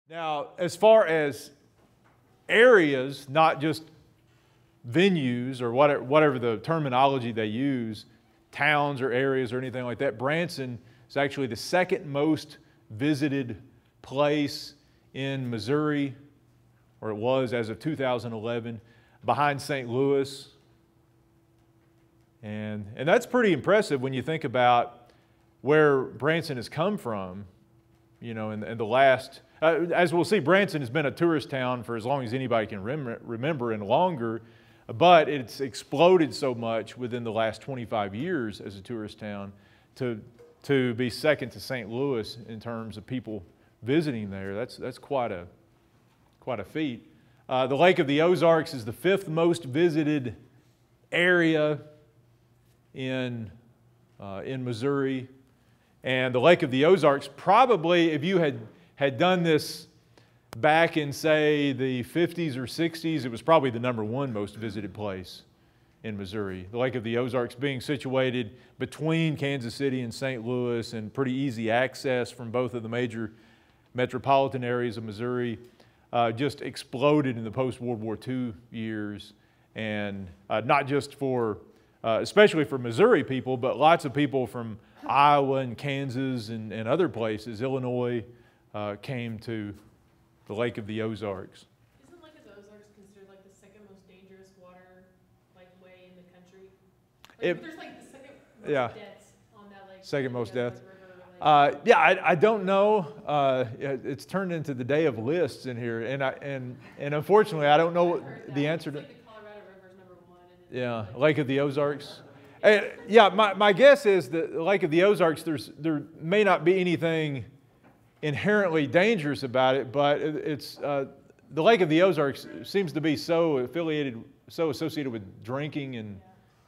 Now, as far as areas, not just venues or whatever the terminology they use, towns or areas or anything like that, Branson is actually the second most visited place in Missouri, or it was as of 2011, behind St. Louis. And that's pretty impressive when you think about where Branson has come from, you know, in the last, as we'll see, Branson has been a tourist town for as long as anybody can remember and longer, but it's exploded so much within the last 25 years as a tourist town to be second to St. Louis in terms of people visiting there. That's quite a feat. The Lake of the Ozarks is the fifth most visited area in Missouri. And the Lake of the Ozarks, probably, if you had done this back in, say, the 50s or 60s, it was probably the #1 most visited place in Missouri. The Lake of the Ozarks being situated between Kansas City and St. Louis and pretty easy access from both of the major metropolitan areas of Missouri, just exploded in the post-World War II years. And not just for, especially for Missouri people, but lots of people from Iowa and Kansas and other places, Illinois, came to the Lake of the Ozarks. Isn't Lake of the Ozarks considered like the second most dangerous water way in the country? There's like the second most deaths on that lake. Second most deaths. River, I don't know. It's turned into the day of lists in here, and unfortunately, I don't know the answer to. It's like the Colorado River's #1. Yeah, Lake of the Ozarks. My guess is that the Lake of the Ozarks, there may not be anything inherently dangerous about it, but it's the Lake of the Ozarks seems to be so associated with drinking and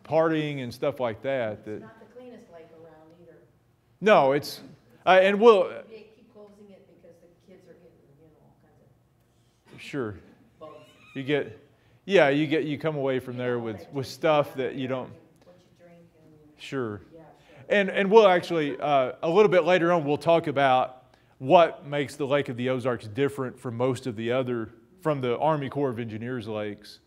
partying and stuff like that. It's not the cleanest lake around either. No, it's and we'll They keep closing it because the kids are getting, all kinds of sure bugs. you come away from there with stuff that you don't. What you drink and Sure. yeah, sure. And we'll actually, a little bit later on, we'll talk about what makes the Lake of the Ozarks different from most of the other, from the Army Corps of Engineers lakes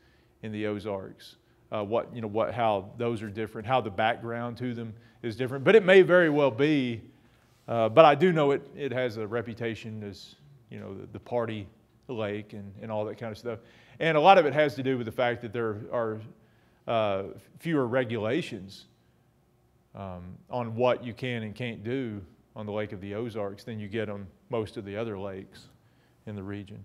in the Ozarks. How those are different, how the background to them is different. But it may very well be, but I do know it has a reputation as, the party lake and all that kind of stuff. And a lot of it has to do with the fact that there are fewer regulations on what you can and can't do on the Lake of the Ozarks than you get on most of the other lakes in the region.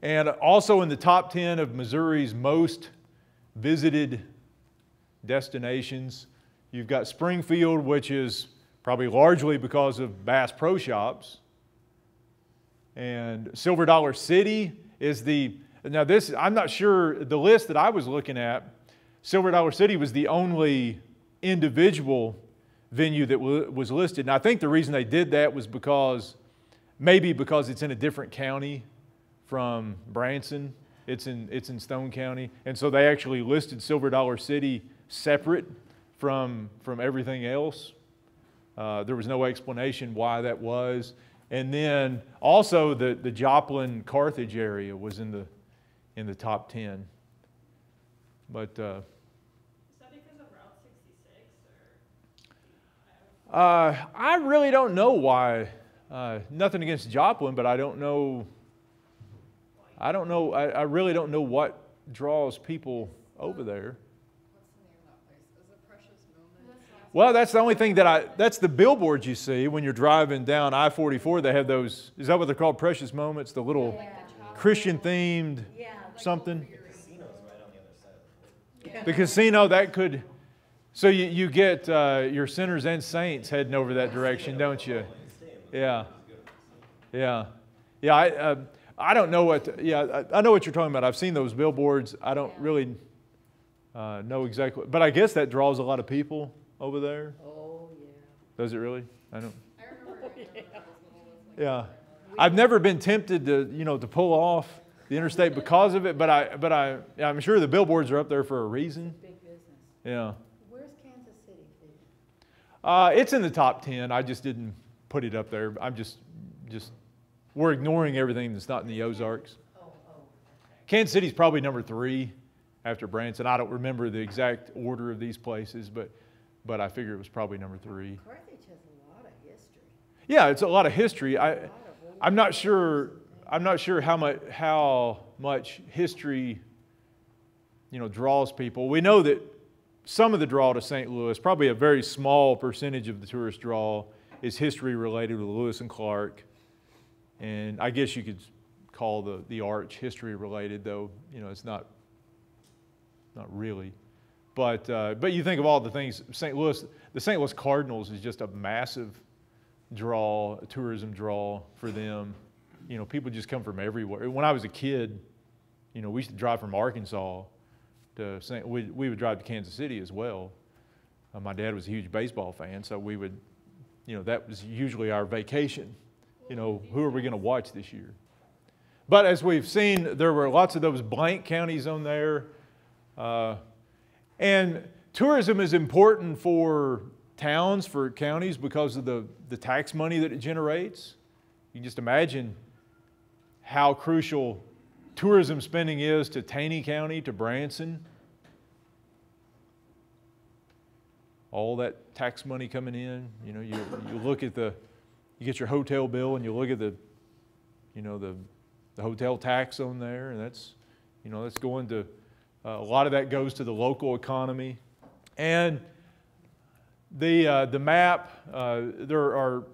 And also in the top 10 of Missouri's most visited destinations, you've got Springfield, which is probably largely because of Bass Pro Shops. And Silver Dollar City is now this, I'm not sure, the list that I was looking at, Silver Dollar City was the only individual venue that was listed. And I think the reason they did that was maybe because it's in a different county from Branson. It's in Stone County. And so they actually listed Silver Dollar City separate from everything else. There was no explanation why that was. And then also the Joplin Carthage area was in the top 10. But I really don't know why. Nothing against Joplin, but I don't know. I really don't know what draws people over there. What's the name of that place? Is it Precious Moments? Well, that's the only thing that's the billboards you see when you're driving down I-44. They have those, is that what they're called? Precious Moments? The little Christian-themed something? The casino's right on the other side of the port. The casino, that could... So you get your sinners and saints heading over that direction, don't you? Yeah. I don't know I know what you're talking about. I've seen those billboards. I don't really know exactly, but I guess that draws a lot of people over there. Oh, yeah. Does it really? I don't. I remember Yeah. I've never been tempted to pull off the interstate because of it, but I'm sure the billboards are up there for a reason. Big business. Yeah. Where's Kansas City, Steve? It's in the top 10. I just didn't put it up there. I'm just we're ignoring everything that's not in the Ozarks. Oh, Kansas City's probably number 3 after Branson. I don't remember the exact order of these places, but I figure it was probably number 3. Carthage has a lot of history. Yeah, it's a lot of history. A lot of old I'm not sure. places. I'm not sure how much history, draws people. We know that some of the draw to St. Louis, probably a very small percentage of the tourist draw, is history related with Lewis and Clark, and I guess you could call the Arch history related, though it's not really. But you think of all the things. St. Louis, the St. Louis Cardinals is just a massive draw, a tourism draw for them. People just come from everywhere. When I was a kid, we used to drive from Arkansas to we would drive to Kansas City as well. My dad was a huge baseball fan, so we would, that was usually our vacation. Who are we going to watch this year? But as we've seen, there were lots of those blank counties on there. And tourism is important for towns, for counties, because of the tax money that it generates. You can just imagine how crucial tourism spending is to Taney County, to Branson. All that tax money coming in, you look at you get your hotel bill and you look at the hotel tax on there, and that's going to, a lot of that goes to the local economy. And the map, there are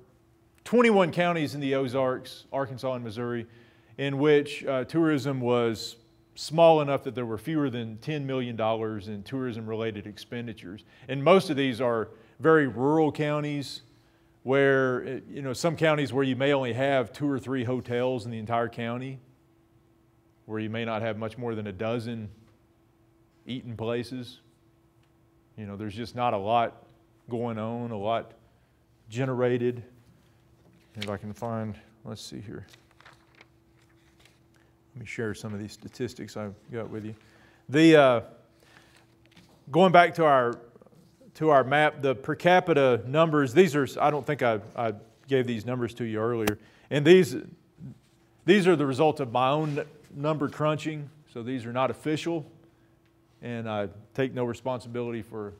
21 counties in the Ozarks, Arkansas and Missouri, in which tourism was small enough that there were fewer than $10 million in tourism-related expenditures. And most of these are very rural counties where, some counties where you may only have 2 or 3 hotels in the entire county, where you may not have much more than a dozen eating places. There's just not a lot going on, a lot generated. If I can find, let's see here. Let me share some of these statistics I've got with you. Going back to our map, the per capita numbers, these are, I don't think I gave these numbers to you earlier. And these are the result of my own number crunching, so these are not official. And I take no responsibility for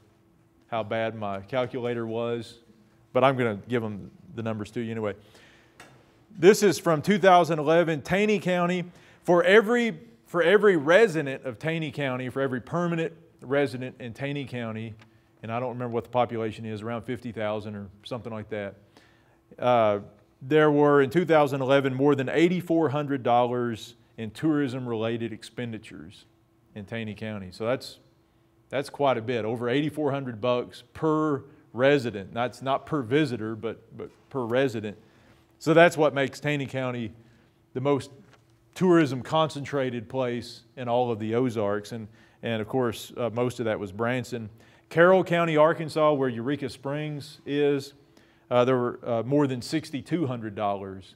how bad my calculator was, but I'm going to give them the numbers to you anyway. This is from 2011, Taney County. For every resident of Taney County, for every permanent resident in Taney County, and I don't remember what the population is, around 50,000 or something like that, there were in 2011 more than $8,400 in tourism-related expenditures in Taney County. So that's quite a bit, over $8,400 per resident. That's not per visitor, but per resident. So that's what makes Taney County the most tourism concentrated place in all of the Ozarks. And of course, most of that was Branson. Carroll County, Arkansas, where Eureka Springs is, there were more than $6,200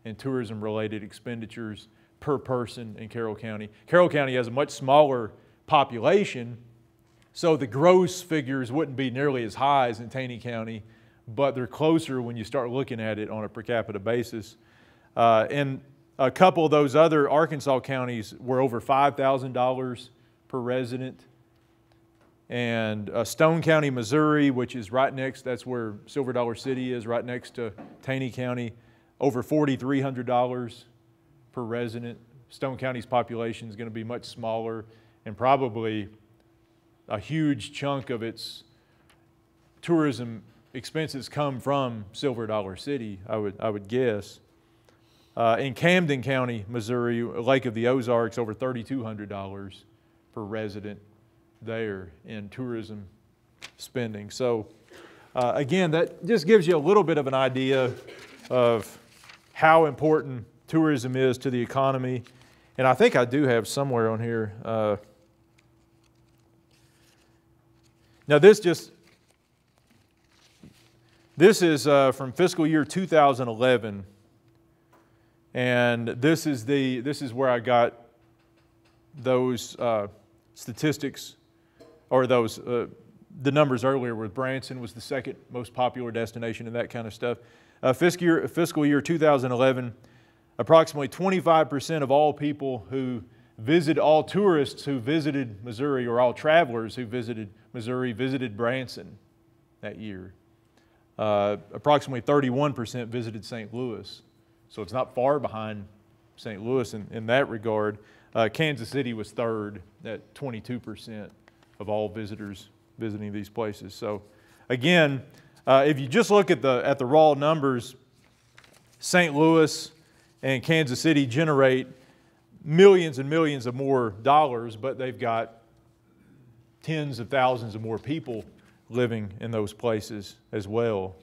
in tourism-related expenditures per person in Carroll County. Carroll County has a much smaller population, so the gross figures wouldn't be nearly as high as in Taney County, but they're closer when you start looking at it on a per capita basis. And a couple of those other Arkansas counties were over $5,000 per resident. And Stone County, Missouri, which is right next, that's where Silver Dollar City is, right next to Taney County, over $4,300 per resident. Stone County's population is going to be much smaller, and probably a huge chunk of its tourism expenses come from Silver Dollar City, I would guess. In Camden County, Missouri, Lake of the Ozarks, over $3,200 per resident there in tourism spending. So again, that just gives you a little bit of an idea of how important tourism is to the economy. And I think I do have somewhere on here. Now this is from fiscal year 2011, and this is where I got those statistics, or those the numbers earlier, where Branson was the second most popular destination and that kind of stuff. Fiscal year 2011, Approximately 25% of all people who visit, all tourists who visited Missouri, or all travelers who visited Missouri, visited Branson that year. Approximately 31% visited St. Louis. So it's not far behind St. Louis in that regard. Kansas City was third at 22% of all visitors visiting these places. So again, if you just look at the raw numbers, St. Louis and Kansas City generate millions and millions of more dollars, but they've got tens of thousands of more people living in those places as well.